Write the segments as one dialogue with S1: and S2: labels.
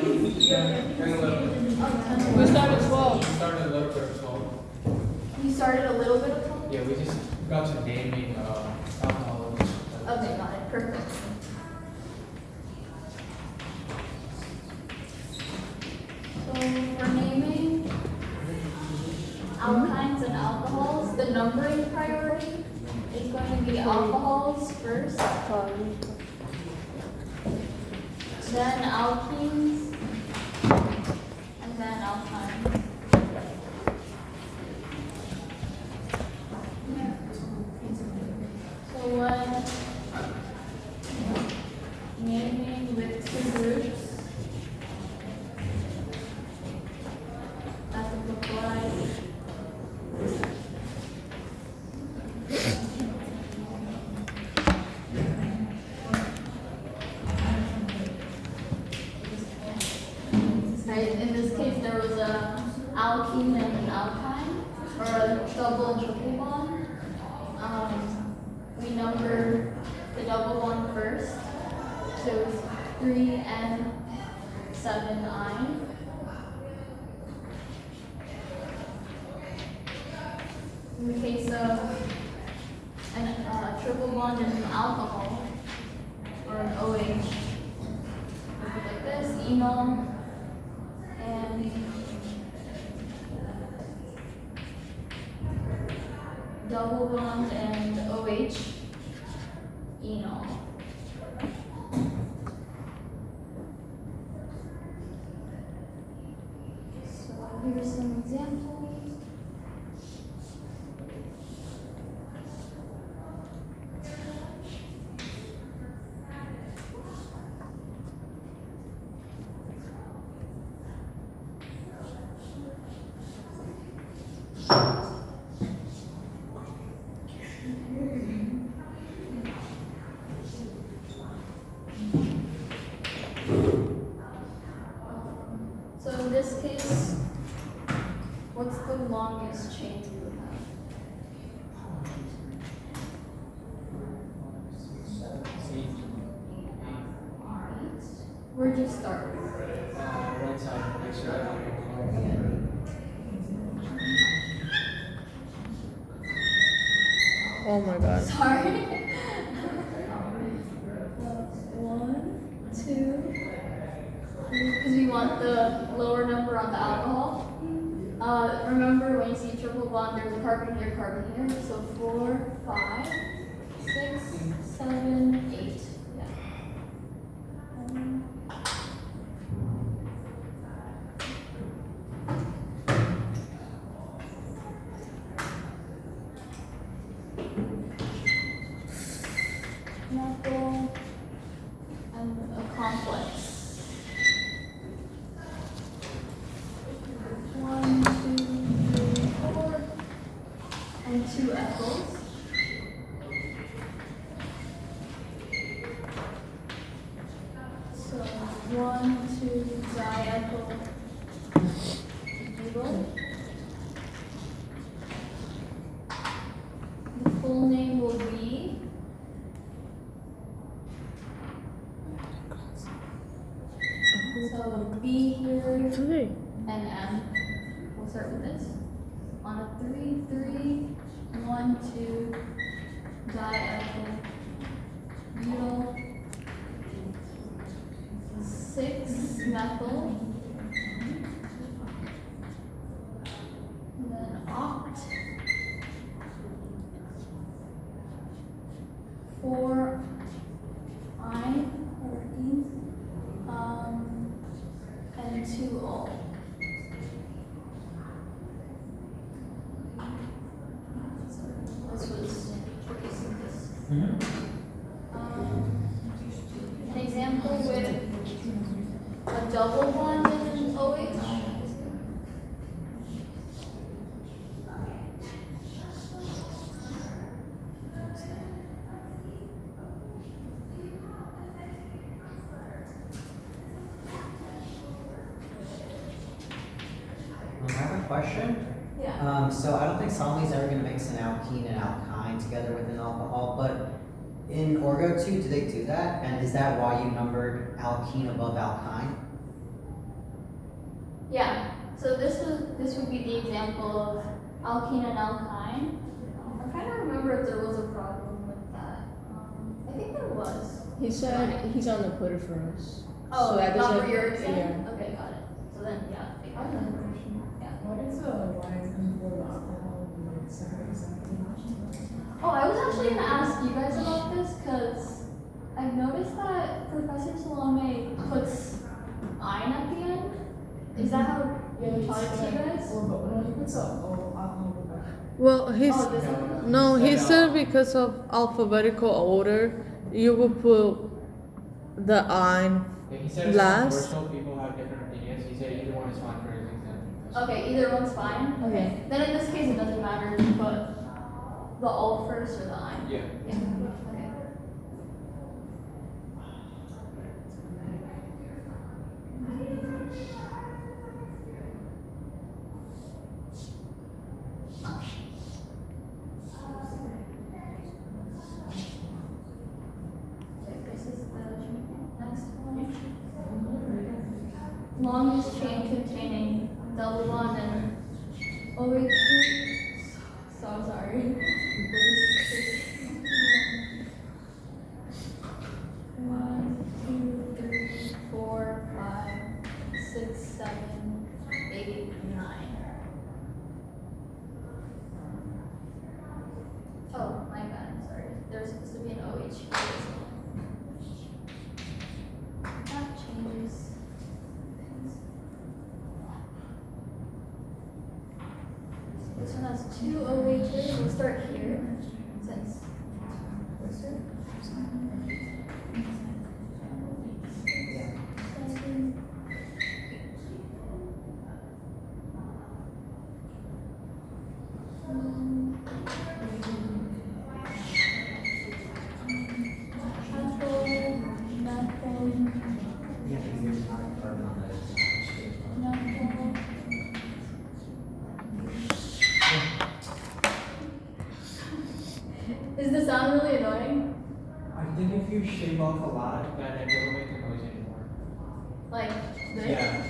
S1: We started 12.
S2: We started a little bit of 12.
S3: You started a little bit of fun?
S2: Yeah, we just got to naming alcohol.
S3: Okay, got it. Perfect. So for naming alkynes and alcohols, the numbering priority is going to be alcohols first, then alkenes, and then alkynes. So when naming with two groups, that would look like right, in this case there was a alkene and an alkyne, or a double and triple bond. We numbered the double bond first, so it was 3N 7I. In the case of a triple bond in an alcohol or an OH, it would be like this: enol and double bond and OH, enol. So here's some examples. So in this case, what's the longest chain you would have? Alright. Where'd you start?
S2: Right side, make sure I don't
S1: Oh my god.
S3: Sorry. 1, 2, 3, because we want the lower number on the alcohol. Remember when you see triple bond, there's a carbon here, so 4, 5, 6, 7, 8. Yeah. Methyl and a complex. 1, 2, 3, 4, and 2 ethyls. So 1, 2 diethyl butyl. The full name will be so B here
S1: Okay.
S3: and M. We'll start with this. On a 3, 3, 1, 2 diethyl butyl, 6 methyl, and then oct, 4 I or E, and 2 O. This was tricky synthesis. An example with a double bond and an OH.
S4: I have a question.
S3: Yeah.
S4: So I don't think Somali's ever going to mix an alkene and alkyne together with an alcohol, but in Orgo 2, do they do that? And is that why you numbered alkene above alkyne?
S3: Yeah. So this would be the example of alkene and alkyne. I'm trying to remember if there was a problem with that. I think there was.
S1: He said he's gonna put it for us.
S3: Oh,
S1: So that
S3: not
S1: doesn't-
S3: for your exam?
S1: yeah.
S3: Okay, got it. So then, yeah.
S5: I have a question.
S3: Yeah.
S5: What is why people alcohol and like cigarettes?
S3: Oh, I was actually gonna ask you guys about this because I've noticed that Professor Salome puts iron at the end. Is that how he taught it to you guys?
S5: Or but when he puts alcohol with that.
S1: Well, he's
S3: Oh, this one?
S1: no. He said because of alphabetical order, you will put the ein
S2: Yeah, he said it's
S1: last.
S2: controversial, people have different opinions. He said either one is fine for his exam.
S3: Okay, either one's fine. Okay. Then in this case, it doesn't matter if you put the all first or the ein.
S2: Yeah.
S3: Yeah. Okay. Okay, this is the next one. Longest chain containing double bond and OH. So sorry. One, two, three, four, five, six, seven, eight, nine. Oh, my bad. Sorry. There's supposed to be an OH here as well. That changes. This one has two OHs. We'll start here since.
S4: Yeah, you're not carbon on those.
S3: Is the sound really annoying?
S2: I think if you shave off a lot, then it doesn't make the noise anymore.
S3: Like this?
S2: Yeah.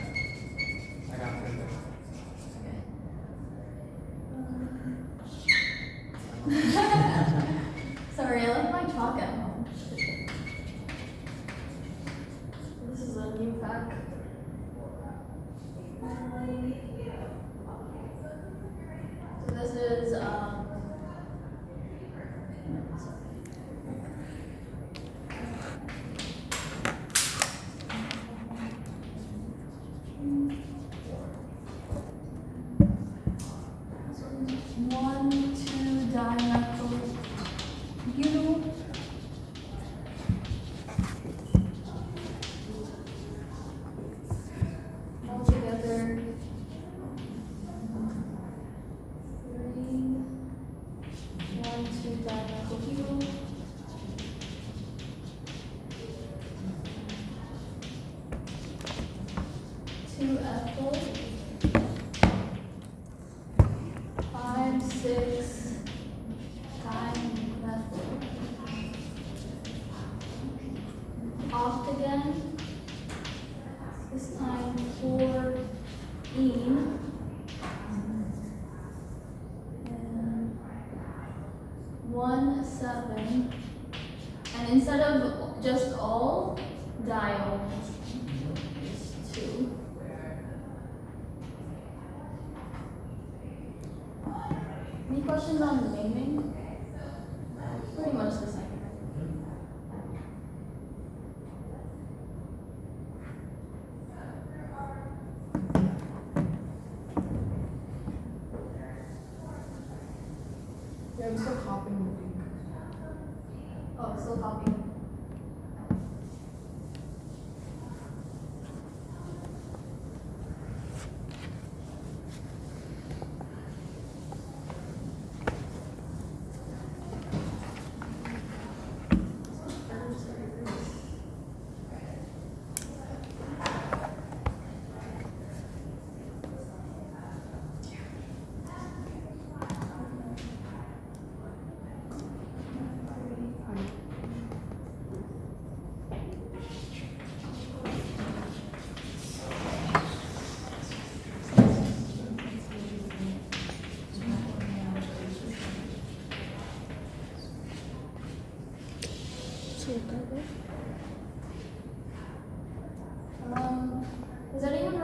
S2: I got it.
S3: Sorry, I left my chalk at home. This is a new pack. So this is one, two dimethyl butyl. All together. Three. One, two dimethyl butyl. Two ethyl. 5, 6, dimethyl. Opt again. This time 4 ene. And 1, 7. And instead of just all, diol. Just 2. Any questions on the naming? Pretty much the same.
S5: Yeah, I'm still copying the link.
S3: Oh, still copying.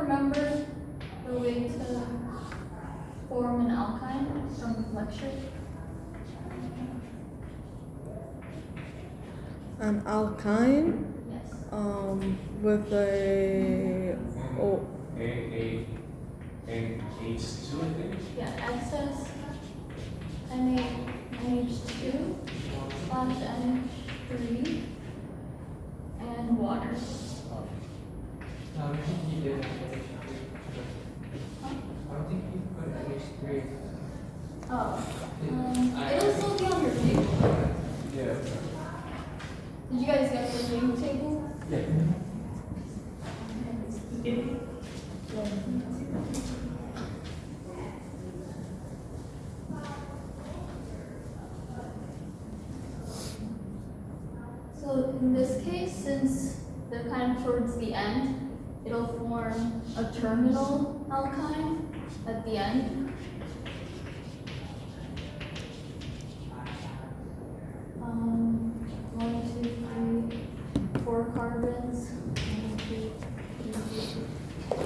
S3: remember the way to form an alkyne from lecture?
S1: An alkyne
S3: Yes.
S1: with a oh,
S2: And H2, I think.
S3: Yeah, excess NH2 / NH3 and water.
S2: No, I don't think he did I don't think he put H3.
S3: Oh, it'll still be on your table.
S2: Yeah.
S3: Did you guys get the new table?
S2: Yeah.
S3: So in this case, since they're kind of towards the end, it'll form a terminal alkyne at the end. One, two, three, 4 carbons. 1, 2, 3, 4,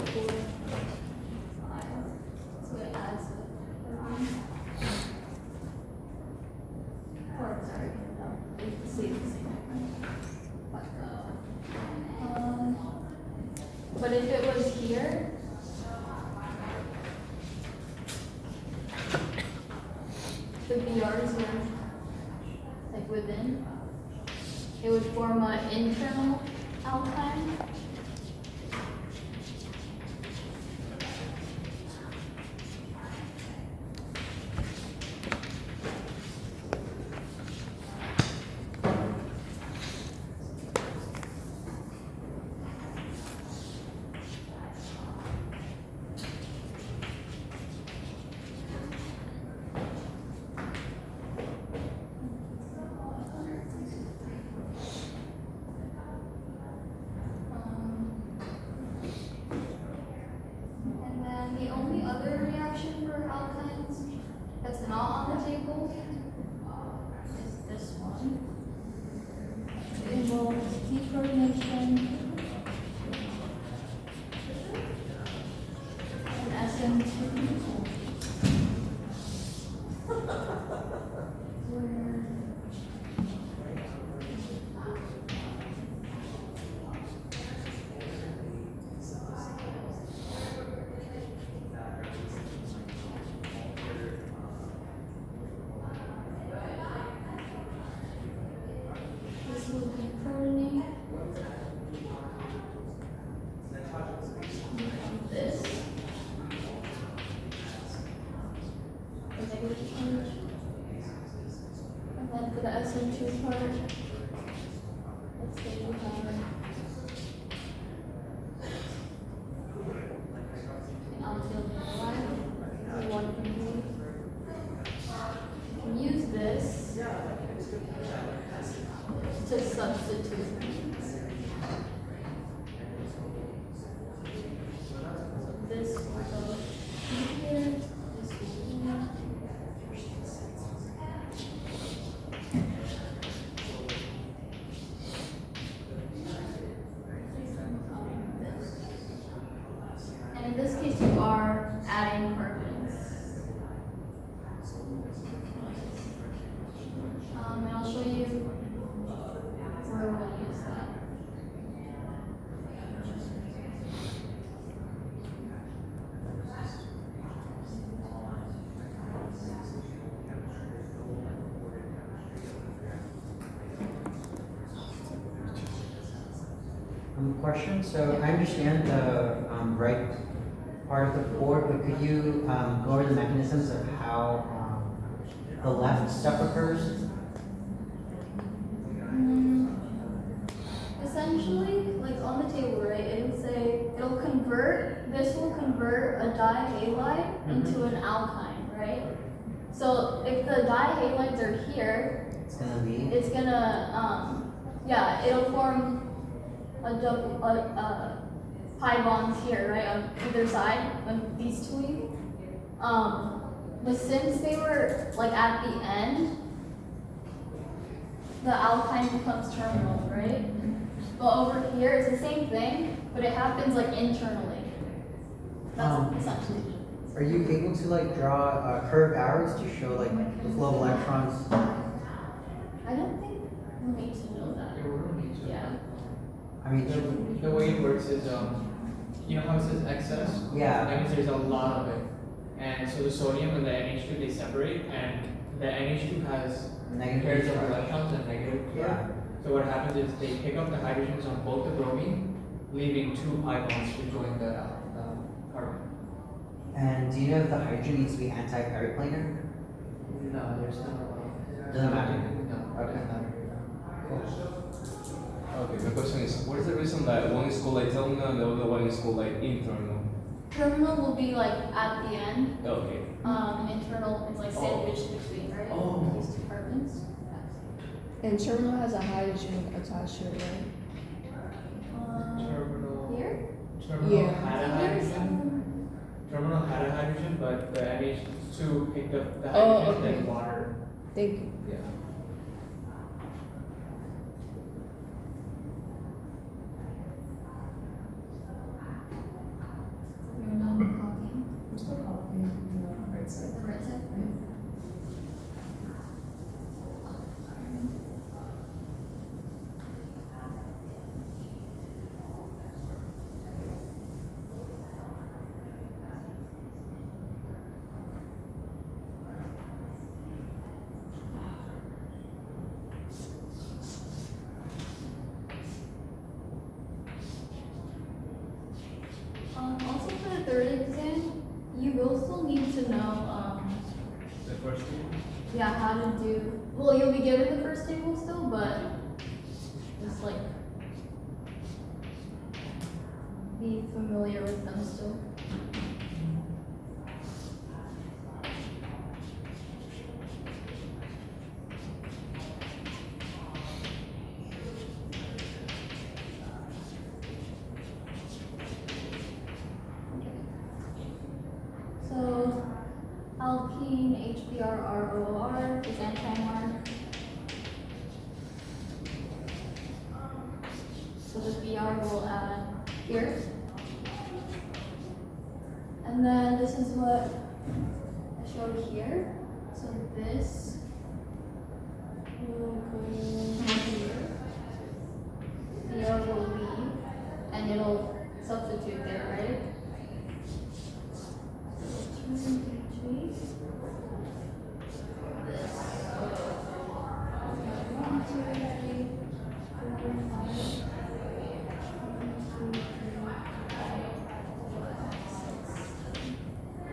S3: 5. So it adds or sorry, no, it's the same. But if it was here, the BRs were like within, it would form an internal alkyne. And then the only other reaction for alkynes that's not on the table is this one. It involves deprotonation and SN2. Where this will be protonate. This. The negative charge. And then for the SN2 part, let's say we have an alkyl halide, we want to remove. You can use this to substitute. This will go here, this will be here. And in this case, you are adding carbons. And I'll show you where we'll use that.
S4: Question, so I understand the right part of the board, but could you go over the mechanisms of how the left step occurs?
S3: Essentially, like on the table, right, it'll say, this will convert a dihalide into an alkyne, right? So if the dihalides are here,
S4: It's gonna leave.
S3: it's gonna, it'll form a double, pi bonds here, right, on either side of these two leave. But since they were like at the end, the alkyne becomes terminal, right? But over here, it's the same thing, but it happens like internally. That's essentially E.
S4: Are you able to like draw curved arrows to show like the flow of electrons?
S3: I don't think we'll need to know that.
S2: Yeah, we don't need to.
S3: Yeah.
S4: I mean,
S2: The way it works is, you know how it says excess?
S4: yeah.
S2: That means there's a lot of it. And so the sodium and the NH2 they separate, and the NH2 has
S4: Negative
S2: pairs of
S4: charge.
S2: electrons and negative charge.
S4: Yeah.
S2: So what happens is they pick up the hydrogens on both the bromine, leaving 2 pi bonds to join the carbon.
S4: And do you know if the hydrogen needs to be anti-periplanar?
S2: No, there's not a lot.
S4: Doesn't matter.
S2: No, it doesn't matter.
S6: Okay, my question is, what is the reason that one is called like terminal and the other one is called like internal?
S3: Terminal will be like at the end.
S6: Okay.
S3: Internal is like sandwiched between, right?
S2: Oh.
S3: These 2 carbons.
S5: And terminal has a hydrogen attached to it, right?
S2: Terminal.
S3: Here?
S2: Terminal
S5: Yeah.
S2: had a
S3: Here's,
S2: hydrogen. Terminal had a hydrogen, but the NH2 picked up the
S5: Oh,
S2: hydrogen
S5: okay.
S2: and water.
S5: Thank you.
S2: Yeah.
S3: You're not copying.
S5: I'm still copying on the right side.
S3: The right side? Also for the third exam, you will still need to know,
S6: The first two?
S3: yeah, how to do, well, you'll be given the first table still, but just like be familiar with them still. So, alkene HBr ROR is anti-mark. So the Br will add here. And then this is what I showed here. So this will go here. Br will leave, and it'll substitute there, right?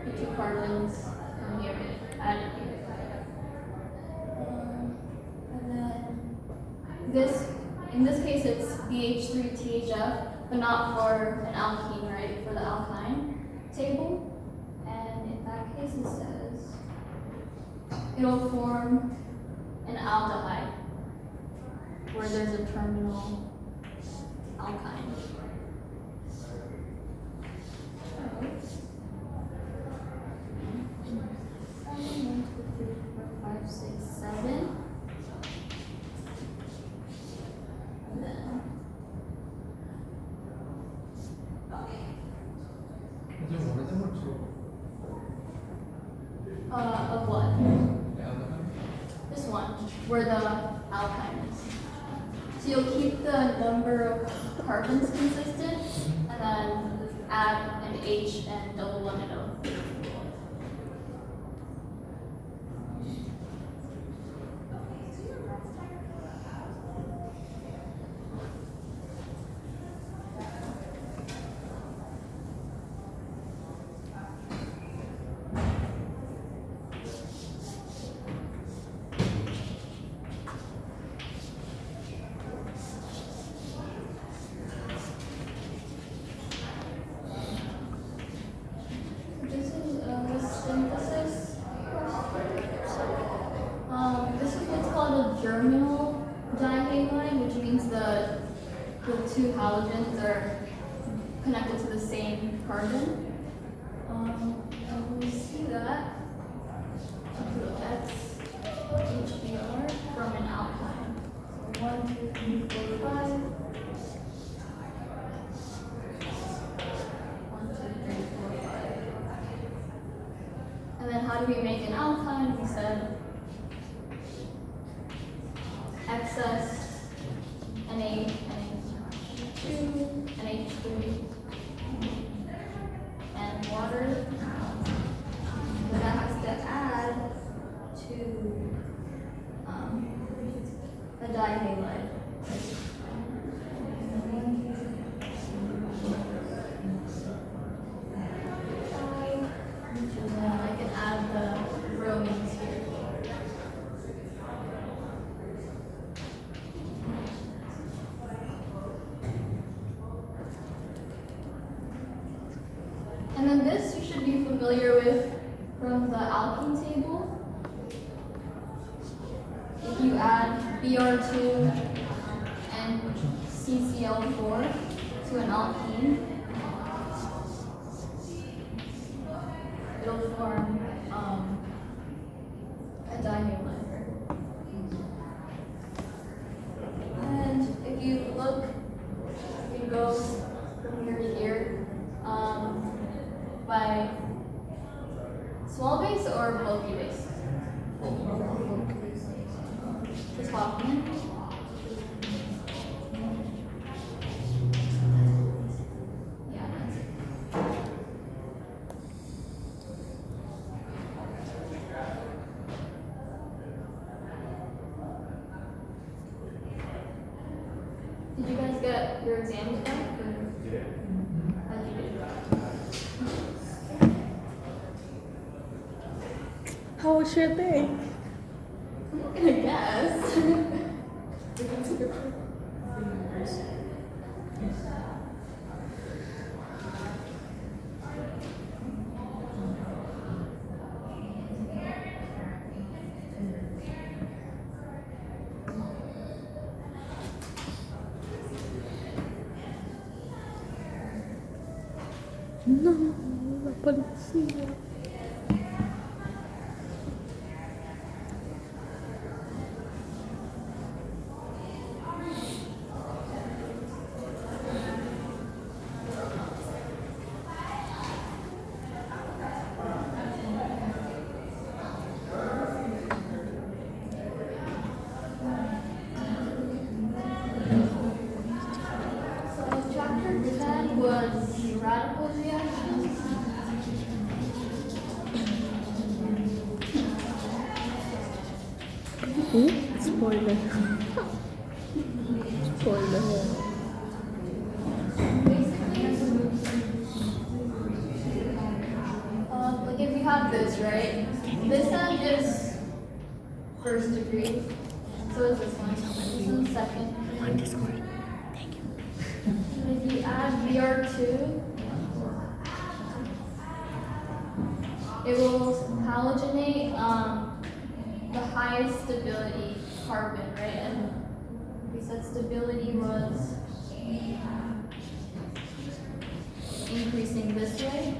S3: The 2 carbons from here added here. And then this, in this case, it's BH3THF, but not for an alkene, right? For the alkyne table. And in that case, it says it'll form an aldehyde where there's a terminal alkyne. One, two, three, four, five, six, 7. And then
S2: Is there one of them or 2?
S3: of what?
S2: The aldehyde?
S3: This one, where the alkyne is. So you'll keep the number of carbons consistent, and then add an H and double one and O. This is a synthesis question. This is what's called a germinal dihalide, which means the 2 halogens are connected to the same carbon. And we see that that's HBr from an alkyne. So 1, 2, 3, 4, 5. 1, 2, 3, 4, 5. when we make an alkyne, we said excess NH, NH2, NH3, and water. Then that has to add to a dihalide. And then I can add the bromines here. And then this you should be familiar with from the alkene table. If you add Br2 and CCl4 to an alkene, it'll form a dihalide. And if you look, you can go from here to here by small base or bulky base. Just Hoffman. Yeah, that's it. Did you guys get your exams back? Or how'd you do?
S1: How was your day?
S3: I guess.
S1: No, la policía.
S3: So chapter 10 was radical reactions.
S1: Spoiler. Spoiler.
S3: Like if we have this, right? This end is first degree. So is this one. This one's second. And if you add Br2, it will halogenate the highest stability carbon, right? And we said stability was increasing this way.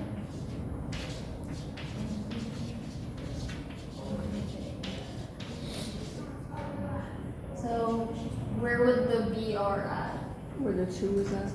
S3: So where would the Br at?
S1: Where the two is at?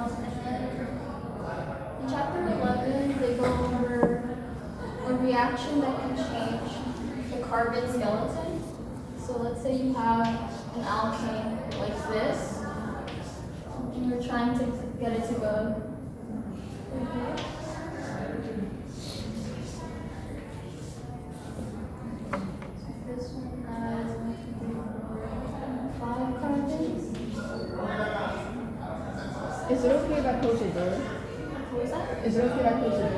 S3: And then in chapter 11, they go over a reaction that can change the carbon skeleton. So let's say you have an alkane like this, and you're trying to get it to go. This one has 5 carbons.
S5: Is it okay if I close the door?
S3: What was that?
S5: Is it okay if I close the door?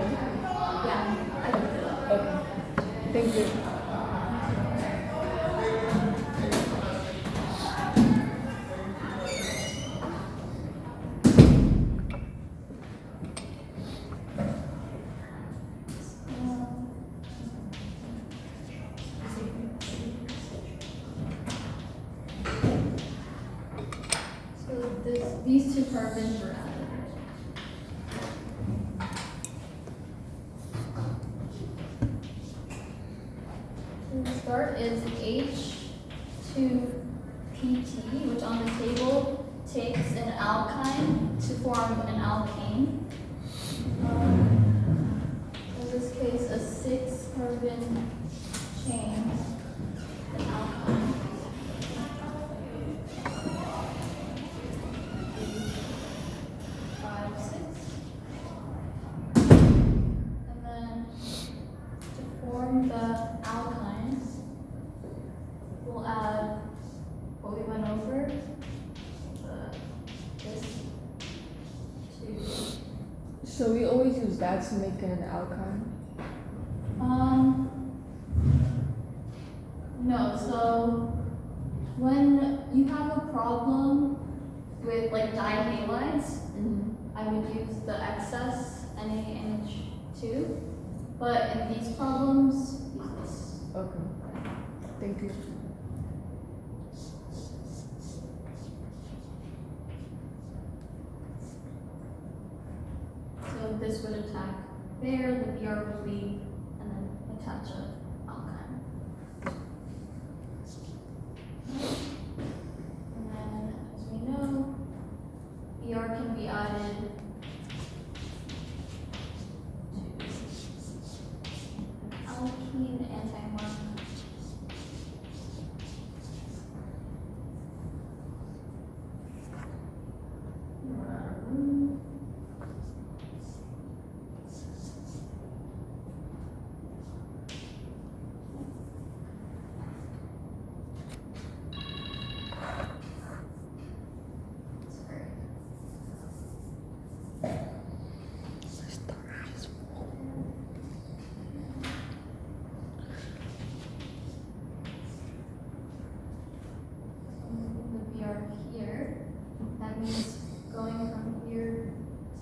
S3: Yeah, I can do that.
S5: Okay. Thank you.
S3: these two carbons were added. So the start is H2PT, which on the table takes an alkyne to form an alkane. In this case, a 6-carbon chain, an alkyne. 5, 6. And then to form the alkynes, we'll add what we went over, this 2.
S5: So we always use that to make an alkyne.
S3: No, so when you have a problem with like dihalides, I would use the excess NaNH2, but in these problems, use this.
S5: Okay. Thank you.
S3: So this would attack there, the Br would leave, and then attach a alkyne. And then, as we know, Br can be added to alkene antimark. We're out of room. Sorry. The BR here, that means going from here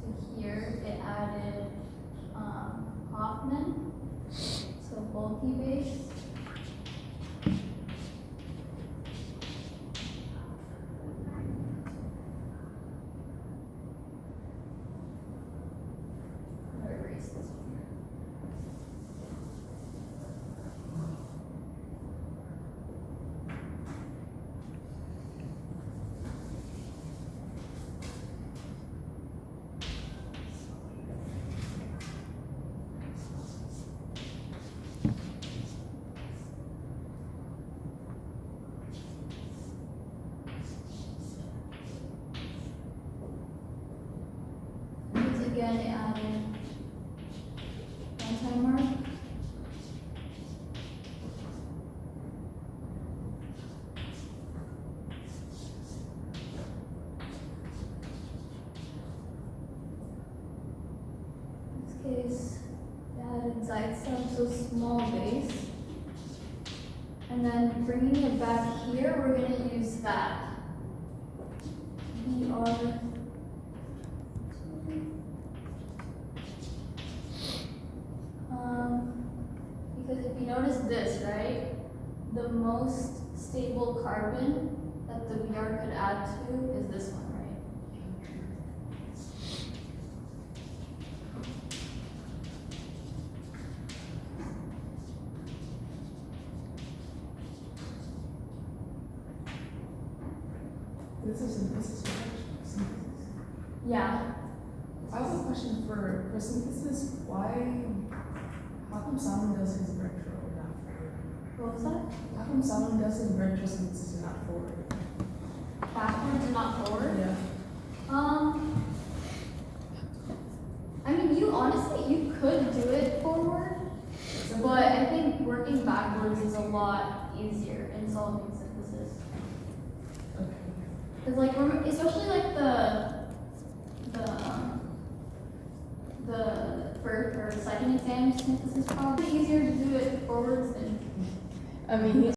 S3: to here, it added Hoffman, so bulky base. I'm gonna erase this one. Once again, it added anti-mark. In this case, it added Zaitsev, so small base. And then bringing it back here, we're gonna use that. BR. Because if you notice this, right, the most stable carbon that the Br could add to is this one, right?
S5: This is synthesis.
S3: Yeah.
S5: I have a question for synthesis. How come Salmon does his retro and not forward?
S3: What was that?
S5: How come Salmon does his retro synthesis and not forward?
S3: Backwards and not forward?
S5: Yeah.
S3: I mean, you could do it forward, but I think working backwards is a lot easier in solving synthesis.
S5: Okay.
S3: Cause like, especially like the first or second exam synthesis, probably easier to do it forwards than
S5: I mean,